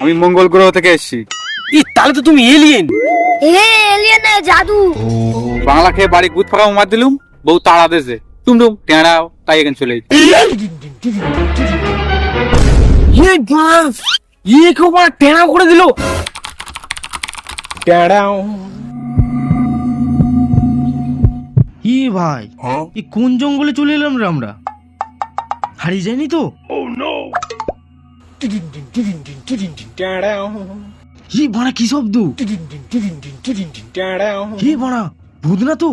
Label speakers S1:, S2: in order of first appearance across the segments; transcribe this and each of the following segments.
S1: আমি মঙ্গল গ্রহ থেকে এসেছি।
S2: তাহলে তো তুমি এলিয়েন।
S3: এলিয়েন না, জাদু।
S1: বাংলা খেয়ে বাড়ি গুদ ফাঁকা মার দিলুম, বউ তাড়া দেছে টুমটুম টেঁড়াও, তাই এখানে চলে
S2: কেউ টেনা করে দিল। ভাই এই কোন জঙ্গলে চলে এলাম রে আমরা? হারিয়ে যায়নি তো? ভাড়া কি শব্দ? ভাড়া ভূত না তো?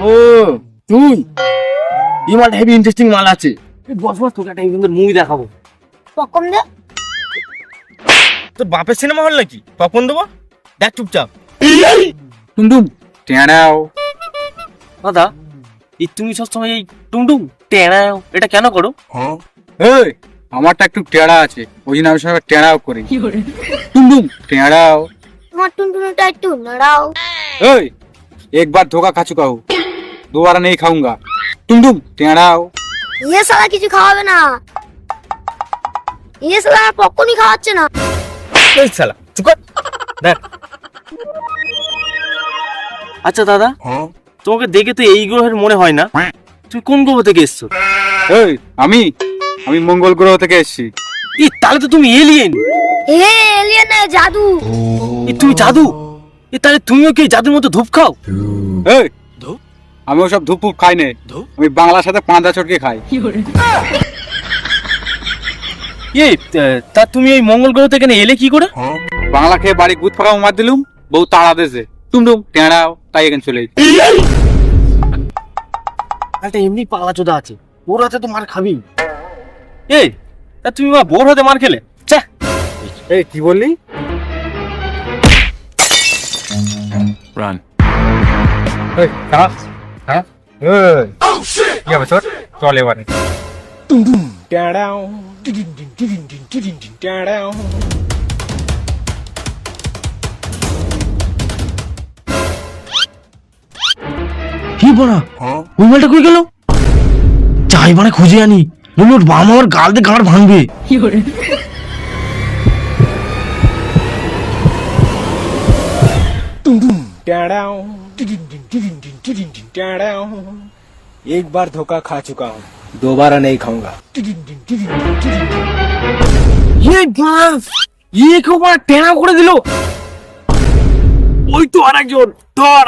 S2: ও তুই এই মালটা হেভি ইন্টারেস্টিং মাল আছে। বস বস, তোকে একটা মুভি দেখাবো।
S3: পপকর্ন দে।
S2: তোর বাপের সিনেমা হল নাকি পপকর্ন দেবো? দেখ চুপচাপ।
S1: টুমটুম টেঁড়াও।
S2: দাদা এই তুমি সবসময় এই টুমটুম টেড়াও এটা কেন করো?
S1: এই আমারটা একটু টেঁড়া আছে, ওই জন্য আমি সবাই টেঁড়াও করি। টুমটুম টেঁড়াও।
S3: তোমার টুনটুনিটা একটু নাড়াও।
S1: এই एक बार धोखा खा चुका हूँ, दोबारा नहीं खाऊंगा। टुमटुम टेढ़ाओ।
S3: ये साला কিছু খাওয়াবে না। ये साला পপকর্নই খাওয়াচ্ছে না।
S2: এই শালা চুপ কর। দেখ আচ্ছা দাদা, তোমাকে দেখে তো এই গ্রহের মনে হয় না। তুমি কোন গ্রহ থেকে এসছো?
S1: এই আমি মঙ্গল গ্রহ থেকে এসেছি।
S2: তাহলে তো তুমি এলিয়েন।
S3: এলিয়েন না, জাদু।
S2: তুমি জাদু? তাহলে তুমিও কি জাদুর মতো ধূপ খাও?
S1: এই আমি ওসব ধূপ ফুপ খাই না, আমি বাংলার সাথে পাঁদা চটকে খাই।
S2: তা তুমি এই মঙ্গল গ্রহ থেকে এলে কি করে?
S1: বাংলা খেয়ে বাড়ি গুদ ফাঁকা মার দিলুম, বউ তাড়া দেছে টুমটুম টেঁড়াও, তাই এখানে চলে
S2: একটা এমনি পাগলা চোদা আছে, ওর হাতে তো মার খাবি। তা তুমি বোর হাতে মার খেলে?
S1: এই কি বললি?
S4: Run.
S1: এই হ্যাঁ হ্যাঁ কি হবে তোর? চল এবারে।
S2: কি বড়া ওই মালটা কই গেল? যাই মানে খুঁজে আনি, নইলে ওর বাবা আমার গাল দিয়ে গাঁড় ভাঙবে।
S5: एक बार धोखा खा चुका हूँ, दोबारा नहीं खाऊंगा।
S2: কেউ টেনা করে দিল। ওই তো আরেকজন ধর।